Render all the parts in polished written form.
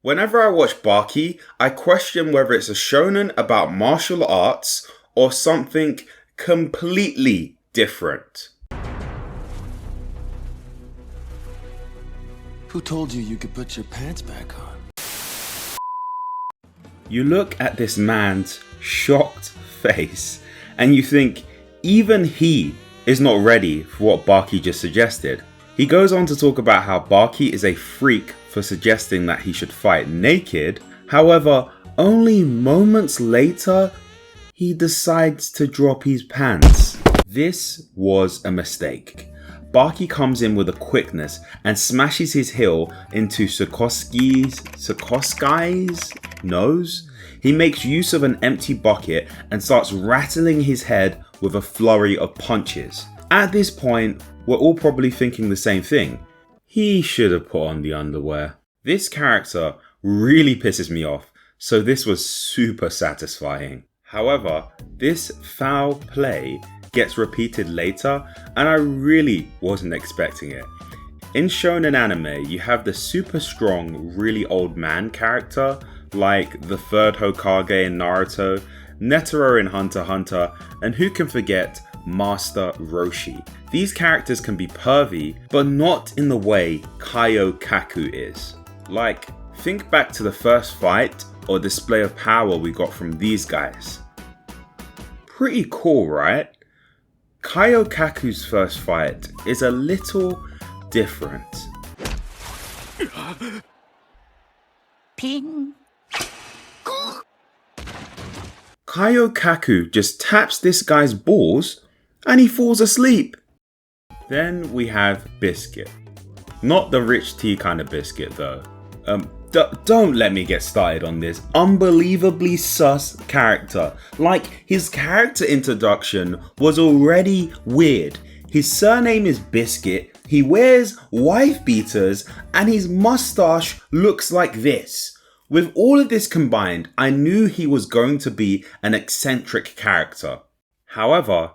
Whenever I watch Baki, I question whether it's a shonen about martial arts or something completely different. Who told you you could put your pants back on? You look at this man's shocked face and you think even he is not ready for what Baki just suggested. He goes on to talk about how Baki is a freak for suggesting that he should fight naked. However, only moments later, he decides to drop his pants. This was a mistake. Baki comes in with a quickness and smashes his heel into Sikoski's nose. He makes use of an empty bucket and starts rattling his head with a flurry of punches. At this point, we're all probably thinking the same thing. He should have put on the underwear. This character really pisses me off, so this was super satisfying. However, this foul play gets repeated later and I really wasn't expecting it. In shonen anime, you have the super strong, really old man character like the third Hokage in Naruto, Netero in Hunter x Hunter, and who can forget Master Roshi. These characters can be pervy, but not in the way Kaiokaku is. Like, think back to the first fight or display of power we got from these guys. Pretty cool, right? Kaiokaku's first fight is a little different. Ping. Kaiokaku just taps this guy's balls and he falls asleep. Then we have Biscuit. Not the rich tea kind of biscuit though. Don't let me get started on this unbelievably sus character. Like, his character introduction was already weird. His surname is Biscuit, he wears wife beaters, and his mustache looks like this. With all of this combined, I knew he was going to be an eccentric character. However,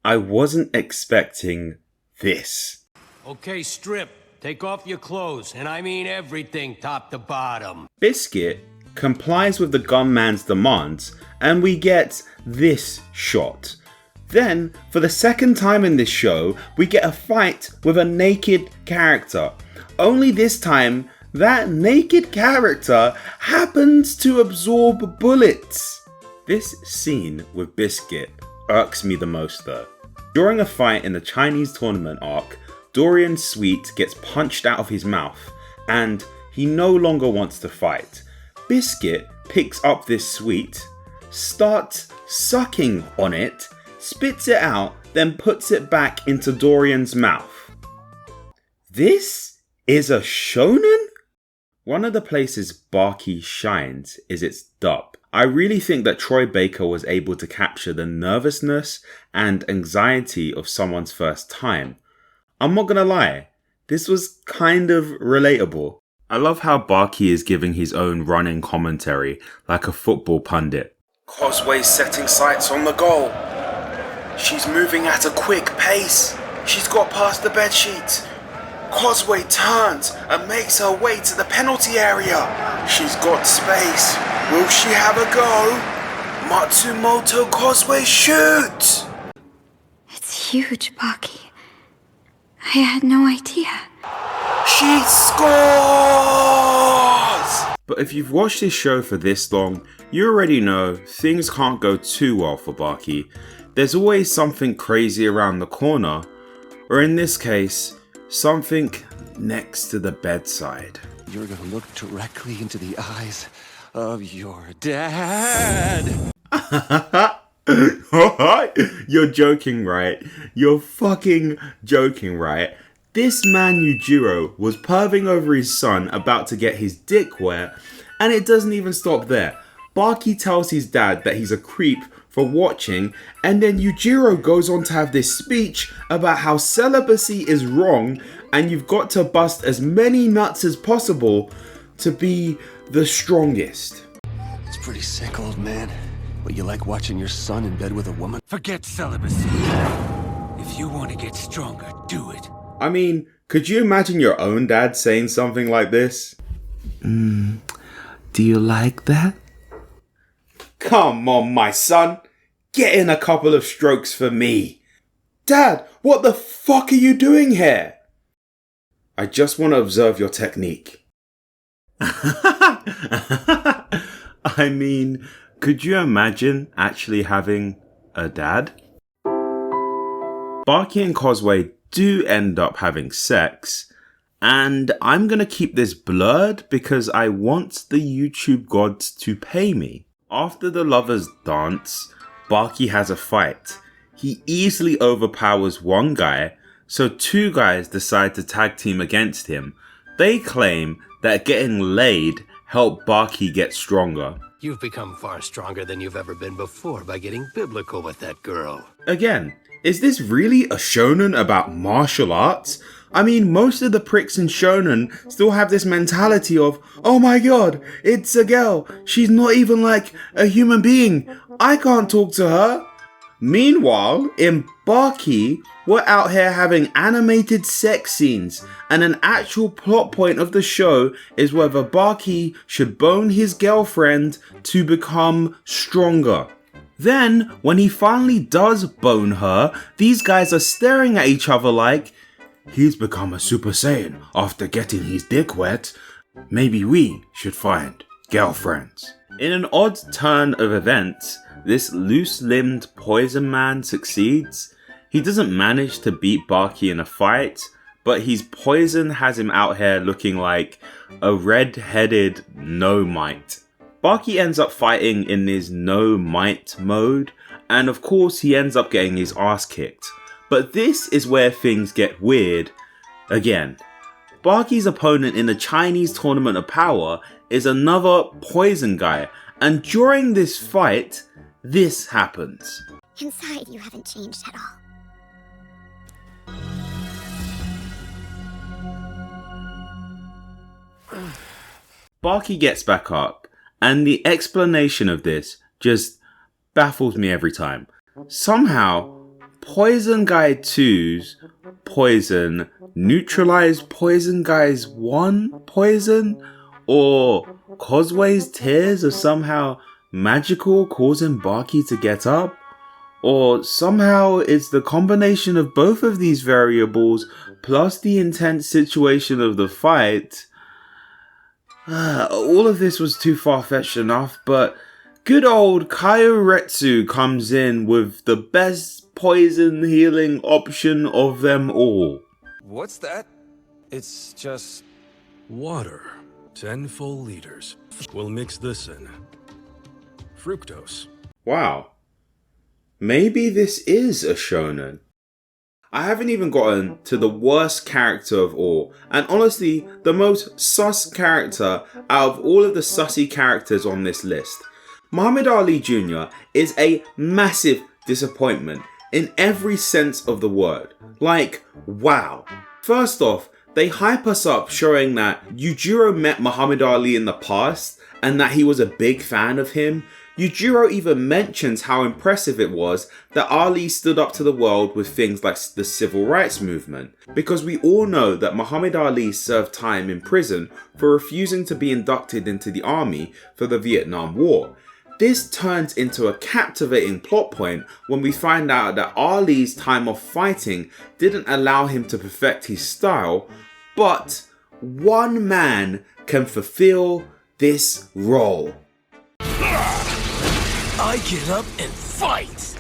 I wasn't expecting this. Okay, strip. Take off your clothes, and I mean everything top to bottom. Biscuit complies with the gunman's demands, and we get this shot. Then, for the second time in this show, we get a fight with a naked character. Only this time, that naked character happens to absorb bullets. This scene with Biscuit irks me the most though. During a fight in the Chinese tournament arc, Dorian's sweet gets punched out of his mouth and he no longer wants to fight. Biscuit picks up this sweet, starts sucking on it, spits it out, then puts it back into Dorian's mouth. This is a shonen? One of the places Baki shines is its dub. I really think that Troy Baker was able to capture the nervousness and anxiety of someone's first time. I'm not gonna lie, this was kind of relatable. I love how Baki is giving his own running commentary like a football pundit. Causeway's setting sights on the goal. She's moving at a quick pace. She's got past the bedsheet. Causeway turns and makes her way to the penalty area. She's got space. Will she have a go? Matsumoto Causeway shoots! It's huge, Baki. I had no idea. She scores! But if you've watched this show for this long, you already know things can't go too well for Baki. There's always something crazy around the corner, or in this case, something next to the bedside. You're gonna look directly into the eyes of your dad. You're joking, right? You're fucking joking, right? This man Yujiro was perving over his son about to get his dick wet, and it doesn't even stop there. Baki tells his dad that he's a creep for watching, and then Yujiro goes on to have this speech about how celibacy is wrong and you've got to bust as many nuts as possible to be the strongest. It's pretty sick, old man. But you like watching your son in bed with a woman? Forget celibacy. If you want to get stronger, do it. I mean, could you imagine your own dad saying something like this? Do you like that? Come on, my son. Get in a couple of strokes for me. Dad, what the fuck are you doing here? I just want to observe your technique. I mean, could you imagine actually having a dad? Baki and Cosway do end up having sex, and I'm gonna keep this blurred because I want the YouTube gods to pay me. After the lovers dance, Baki has a fight. He easily overpowers one guy, so two guys decide to tag team against him. They claim that getting laid helped Baki get stronger. You've become far stronger than you've ever been before by getting biblical with that girl. Again, is this really a shonen about martial arts? I mean, most of the pricks in shonen still have this mentality of, oh my god, it's a girl, she's not even like a human being, I can't talk to her. Meanwhile, in Baki, we're out here having animated sex scenes, and an actual plot point of the show is whether Baki should bone his girlfriend to become stronger. Then, when he finally does bone her, these guys are staring at each other like, he's become a Super Saiyan after getting his dick wet. Maybe we should find girlfriends. In an odd turn of events, this loose-limbed poison man succeeds. He doesn't manage to beat Baki in a fight, but his poison has him out here looking like a red-headed no-mite. Baki ends up fighting in his no-might mode, and of course he ends up getting his ass kicked. But this is where things get weird again. Baki's opponent in the Chinese Tournament of Power is another poison guy, and during this fight, this happens. Inside, you haven't changed at all. Baki gets back up, and the explanation of this just baffles me every time. Somehow, Poison Guy 2's poison neutralized Poison Guy's 1 poison? Or Cosway's tears are somehow magical, causing Baki to get up? Or somehow it's the combination of both of these variables plus the intense situation of the fight. All of this was too far-fetched enough, but good old Kyoretsu comes in with the best poison healing option of them all. What's that? It's just... Water. 10 full liters. We'll mix this in. Fructose. Wow. Maybe this is a shonen. I haven't even gotten to the worst character of all, and honestly, the most sus character out of all of the sussy characters on this list. Muhammad Ali Jr. is a massive disappointment in every sense of the word. Like, wow. First off, they hype us up showing that Yujiro met Muhammad Ali in the past and that he was a big fan of him. Yujiro even mentions how impressive it was that Ali stood up to the world with things like the civil rights movement, because we all know that Muhammad Ali served time in prison for refusing to be inducted into the army for the Vietnam War. This turns into a captivating plot point when we find out that Ali's time off fighting didn't allow him to perfect his style, but one man can fulfill this role. I get up and fight!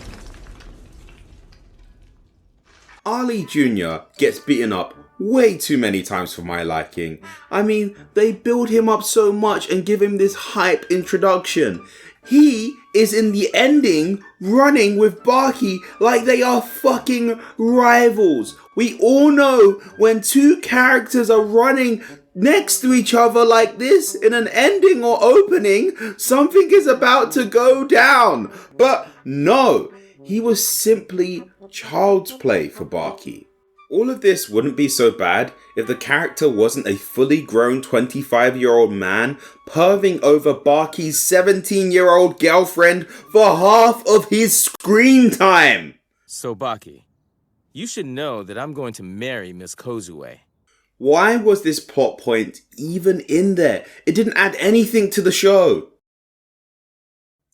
Ali Jr. gets beaten up way too many times for my liking. I mean, they build him up so much and give him this hype introduction. He is in the ending running with Baki like they are fucking rivals. We all know when two characters are running next to each other like this in an ending or opening, something is about to go down. But no, he was simply child's play for Baki. All of this wouldn't be so bad if the character wasn't a fully grown 25-year-old man perving over Baki's 17-year-old girlfriend for half of his screen time. So Baki, you should know that I'm going to marry Miss Kozue. Why was this plot point even in there? It didn't add anything to the show.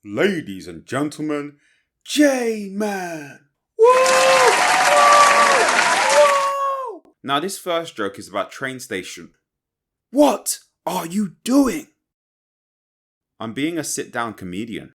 Ladies and gentlemen, J-Man. Now this first joke is about train station. What are you doing? I'm being a sit-down comedian.